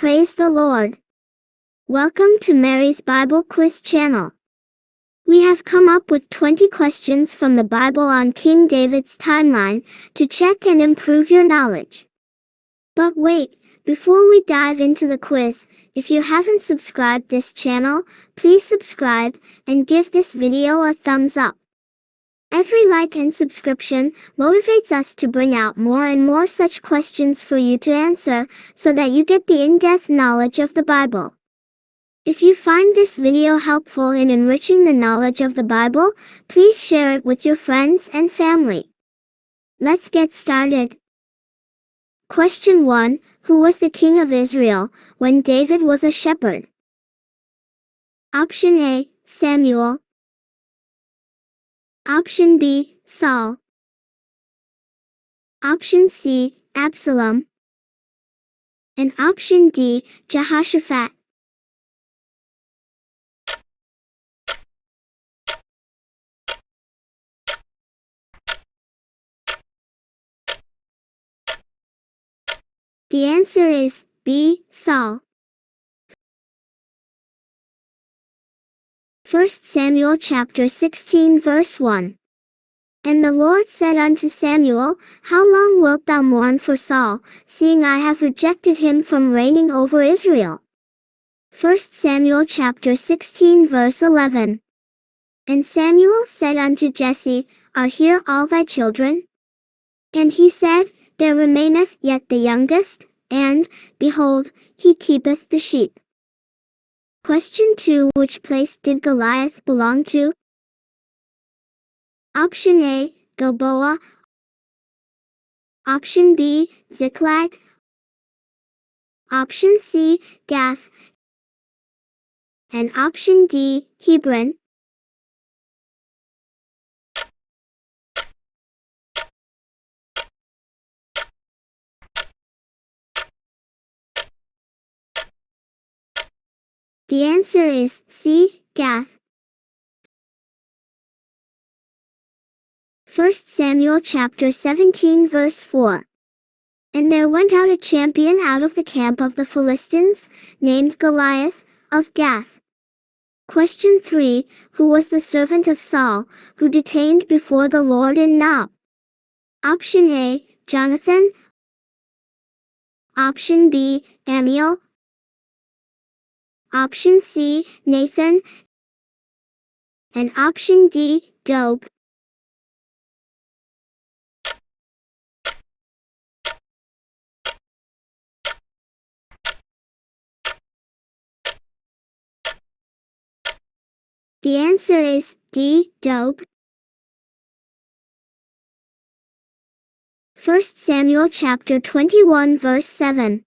Praise the Lord. Welcome to Mary's Bible Quiz channel. We have come up with 20 questions from the Bible on King David's timeline to check and improve your knowledge. But wait, before we dive into the quiz, if you haven't subscribed this channel, please subscribe and give this video a thumbs up. Every like and subscription motivates us to bring out more and more such questions for you to answer, so that you get the in-depth knowledge of the Bible. If you find this video helpful in enriching the knowledge of the Bible, please share it with your friends and family. Let's get started. Question 1. Who was the king of Israel when David was a shepherd? Option A, Samuel. Option B, Saul. Option C, Absalom. And option D, Jehoshaphat. The answer is B, Saul. 1 Samuel chapter 16 verse 1. And the Lord said unto Samuel, How long wilt thou mourn for Saul, seeing I have rejected him from reigning over Israel? 1 Samuel chapter 16 verse 11. And Samuel said unto Jesse, Are here all thy children? And he said, There remaineth yet the youngest, and, behold, he keepeth the sheep. Question 2. Which place did Goliath belong to? Option A, Gilboa. Option B, Ziklag. Option C, Gath. And option D, Hebron. The answer is C, Gath. 1 Samuel chapter 17 verse 4. And there went out a champion out of the camp of the Philistines, named Goliath, of Gath. Question 3. Who was the servant of Saul, who detained before the Lord in Nob? Option A, Jonathan. Option B, Amiel. Option C, Nathan. And option D, Doeg. The answer is D, Doeg. 1 Samuel chapter 21 verse 7.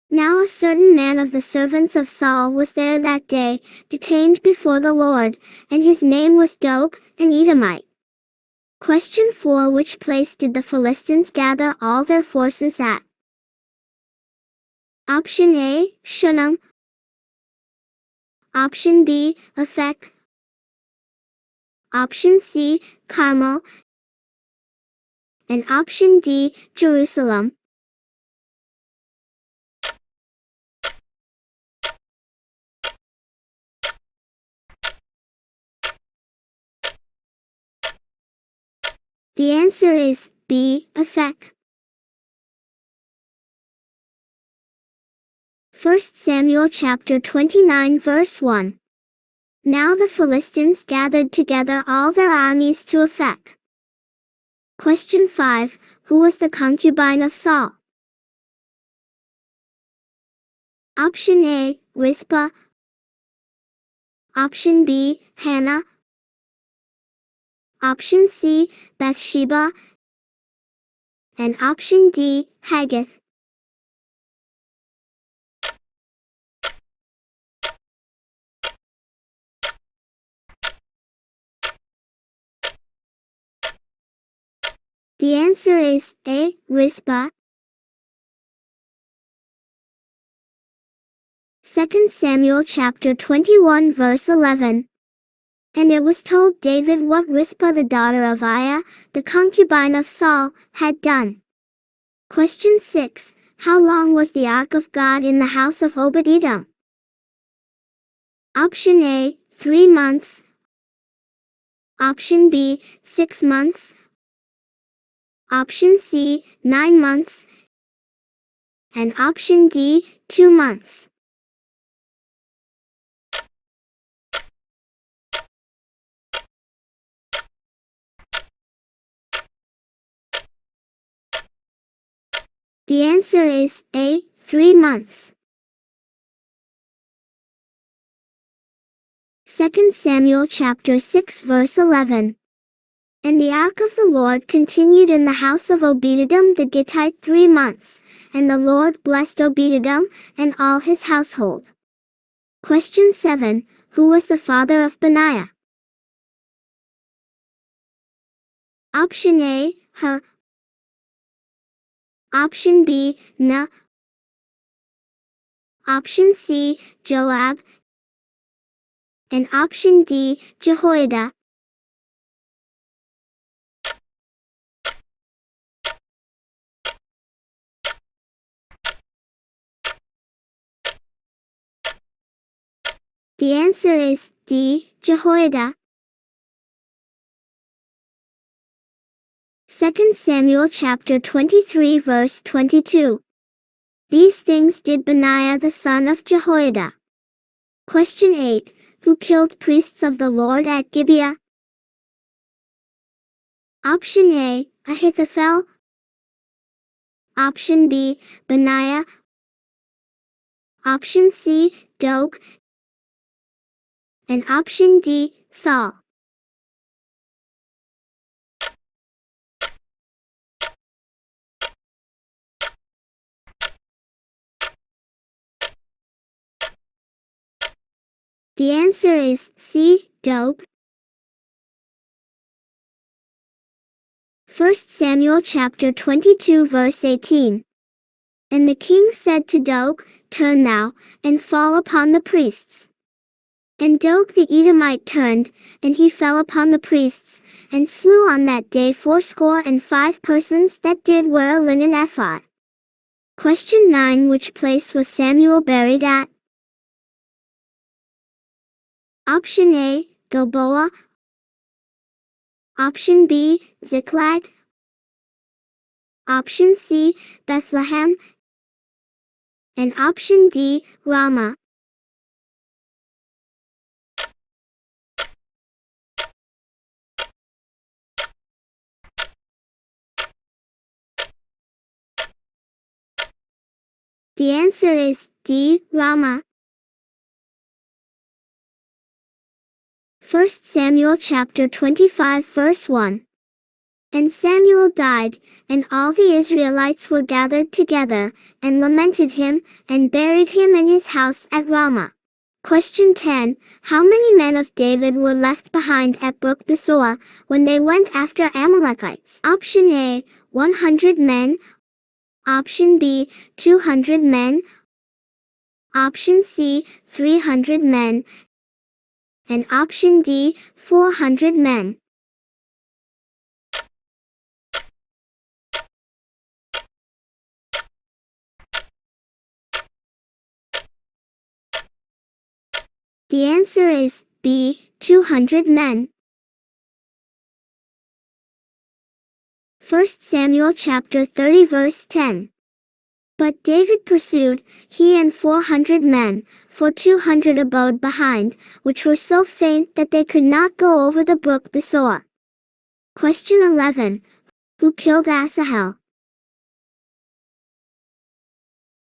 Now a certain man of the servants of Saul was there that day, detained before the Lord, and his name was Doeg, an Edomite. Question 4. Which place did the Philistines gather all their forces at? Option A, Shunem. Option B, Aphek. Option C, Carmel. And option D, Jerusalem. The answer is B, Aphek. 1 Samuel chapter 29 verse 1. Now the Philistines gathered together all their armies to Aphek. Question 5. Who was the concubine of Saul? Option A, Rizpah. Option B, Hannah. Option C, Bathsheba. And option D, Haggith. The answer is A, Rizpah. 2 Samuel chapter 21 verse 11. And it was told David what Rizpah the daughter of Aiah, the concubine of Saul, had done. Question 6. How long was the ark of God in the house of Obed-Edom? Option A, 3 months. Option B, 6 months. Option C, 9 months. And option D, 2 months. The answer is A, 3 months. 2 Samuel chapter 6 verse 11. And the ark of the Lord continued in the house of Obed-Edom the Gittite 3 months, and the Lord blessed Obed-Edom and all his household. Question 7. Who was the father of Benaiah? Option A, Her. Option B, Na. Option C, Joab. And option D, Jehoiada. The answer is D, Jehoiada. 2 Samuel chapter 23 verse 22. These things did Benaiah the son of Jehoiada. Question 8. Who killed priests of the Lord at Gibeah? Option A, Ahithophel. Option B, Benaiah. Option C, Doeg. And option D, Saul. The answer is C, Doeg. 1 Samuel chapter 22 verse 18. And the king said to Doeg, Turn thou, and fall upon the priests. And Doeg the Edomite turned, and he fell upon the priests, and slew on that day 85 persons that did wear a linen ephod. Question 9. Which place was Samuel buried at? Option A, Gilboa. Option B, Ziklag. Option C, Bethlehem. And option D, Ramah. The answer is D, Ramah. 1 Samuel chapter 25 verse 1. And Samuel died, and all the Israelites were gathered together, and lamented him, and buried him in his house at Ramah. Question 10. How many men of David were left behind at Brook Besor, when they went after Amalekites? Option A, 100 men. Option B, 200 men. Option C, 300 men. And option D, 400 men. The answer is B, 200 men. 1 Samuel chapter 30 verse 10. But David pursued, he and 400 men, for 200 abode behind, which were so faint that they could not go over the brook Besor. Question 11. Who killed Asahel?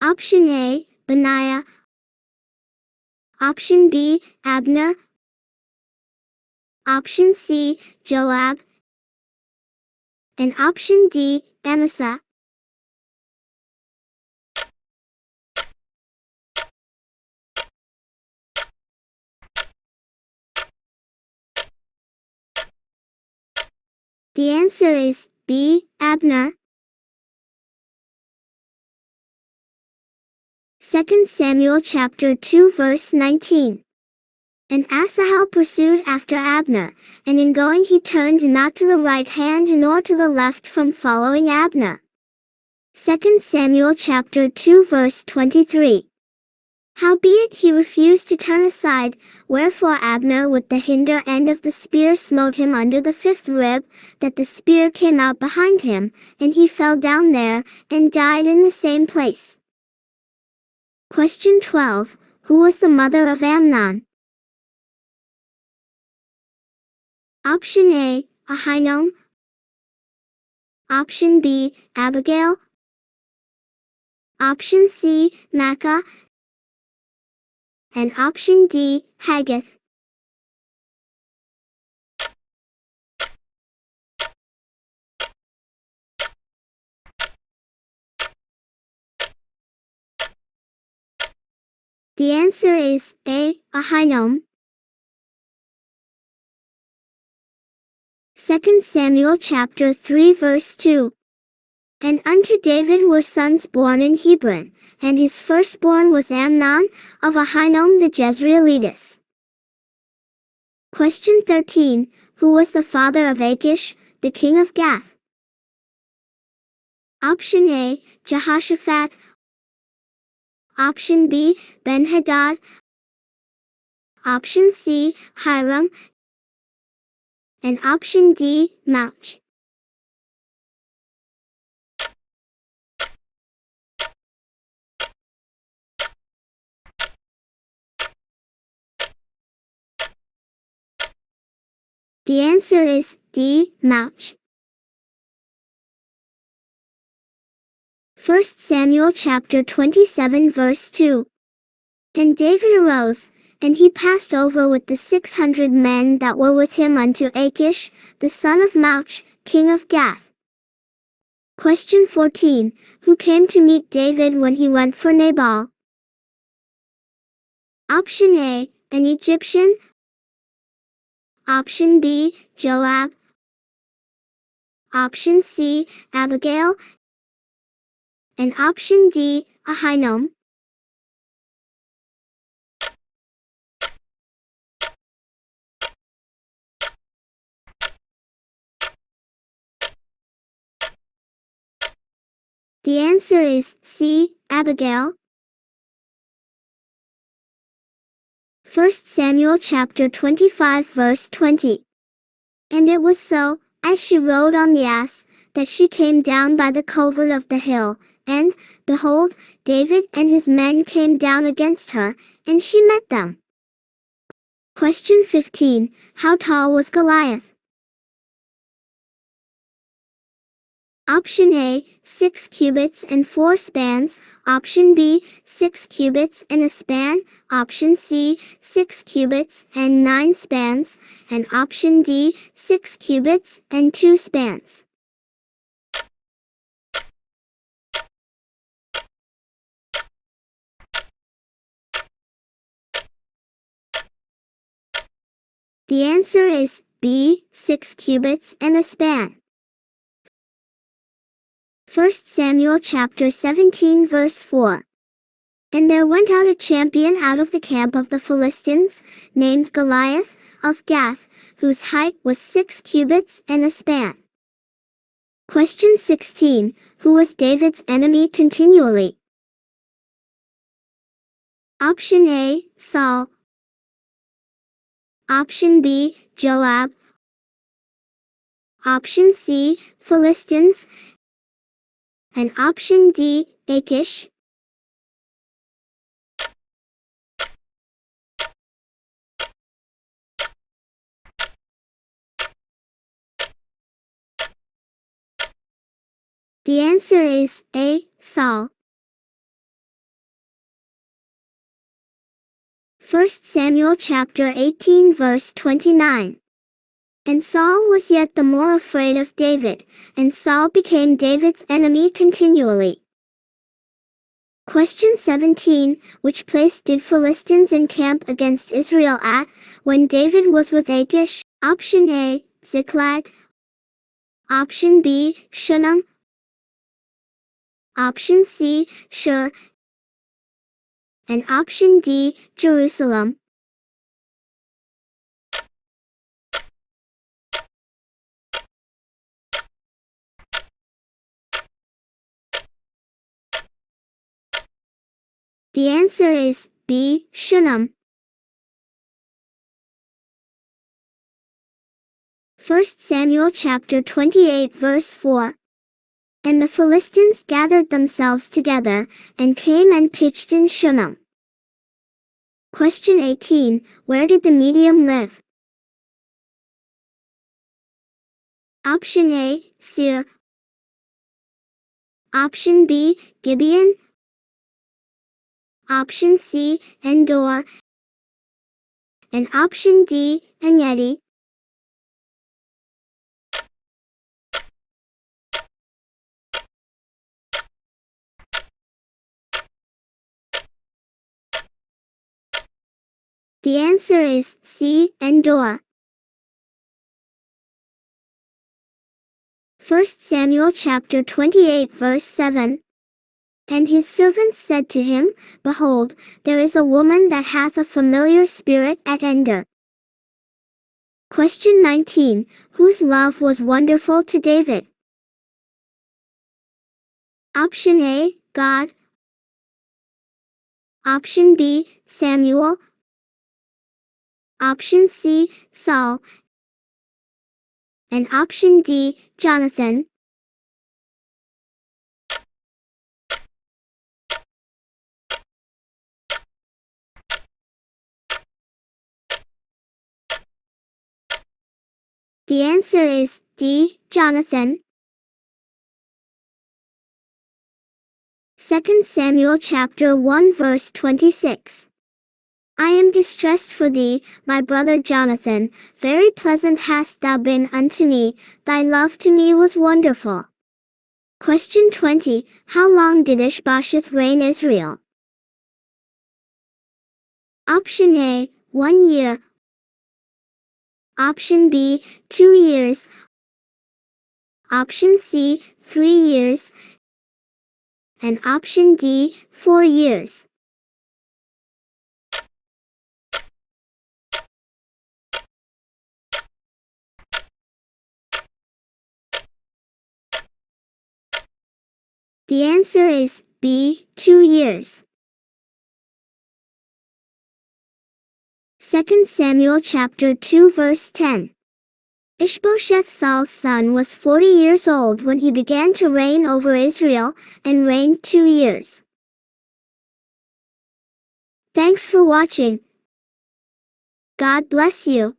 Option A, Benaiah. Option B, Abner. Option C, Joab. And option D, Amasa. The answer is B, Abner. 2 Samuel chapter 2 verse 19. And Asahel pursued after Abner, and in going he turned not to the right hand nor to the left from following Abner. 2 Samuel chapter 2 verse 23. Howbeit he refused to turn aside, wherefore Abner with the hinder end of the spear smote him under the fifth rib, that the spear came out behind him, and he fell down there, and died in the same place. Question 12. Who was the mother of Amnon? Option A, Ahinoam. Option B, Abigail. Option C, Maacah. And option D, Haggith. The answer is A, Ahinoam. 2 Samuel chapter 3 verse 2. And unto David were sons born in Hebron, and his firstborn was Amnon, of Ahinoam the Jezreelitess. Question 13. Who was the father of Achish, the king of Gath? Option A, Jehoshaphat. Option B, Ben-Hadad. Option C, Hiram. And option D, Mouch. The answer is D, Mouch. 1 Samuel chapter 27 verse 2. And David arose, and he passed over with the 600 men that were with him unto Achish, the son of Mouch, king of Gath. Question 14. Who came to meet David when he went for Nabal? Option A, an Egyptian. Option B, Joab. Option C, Abigail. And option D, Ahinoam. The answer is C, Abigail. 1 Samuel chapter 25 verse 20. And it was so, as she rode on the ass, that she came down by the covert of the hill, and, behold, David and his men came down against her, and she met them. Question 15. How tall was Goliath? Option A, 6 cubits and 4 spans. Option B, 6 cubits and a span. Option C, 6 cubits and 9 spans. And option D, 6 cubits and 2 spans. The answer is B, 6 cubits and a span. 1 Samuel chapter 17 verse 4. And there went out a champion out of the camp of the Philistines, named Goliath, of Gath, whose height was 6 cubits and a span. Question 16. Who was David's enemy continually? Option A, Saul. Option B, Joab. Option C, Philistines. And option D, Achish. The answer is A, Saul. 1 Samuel chapter 18 verse 29. And Saul was yet the more afraid of David, and Saul became David's enemy continually. Question 17. Which place did Philistines encamp against Israel at, when David was with Achish? Option A, Ziklag. Option B, Shunem. Option C, Shur. And option D, Jerusalem. The answer is B. Shunem. 1 Samuel chapter 28 verse 4. And the Philistines gathered themselves together, and came and pitched in Shunem. Question 18. Where did the medium live? Option A, Seir. Option B, Gibeon. Option C, Endor. And option D, Engedi. The answer is C, Endor. 1 Samuel chapter 28 verse 7. And his servants said to him, Behold, there is a woman that hath a familiar spirit at Endor. Question 19. Whose love was wonderful to David? Option A, God. Option B, Samuel. Option C, Saul. And option D, Jonathan. The answer is D, Jonathan. 2 Samuel chapter 1 verse 26. I am distressed for thee, my brother Jonathan, very pleasant hast thou been unto me, thy love to me was wonderful. Question 20. How long did Ishbosheth reign Israel? Option A, 1 year. Option B, 2 years. Option C, 3 years. And option D, 4 years. The answer is B, 2 years. 2 Samuel chapter 2 verse 10. Ishbosheth Saul's son was 40 years old when he began to reign over Israel, and reigned 2 years. Thanks for watching. God bless you.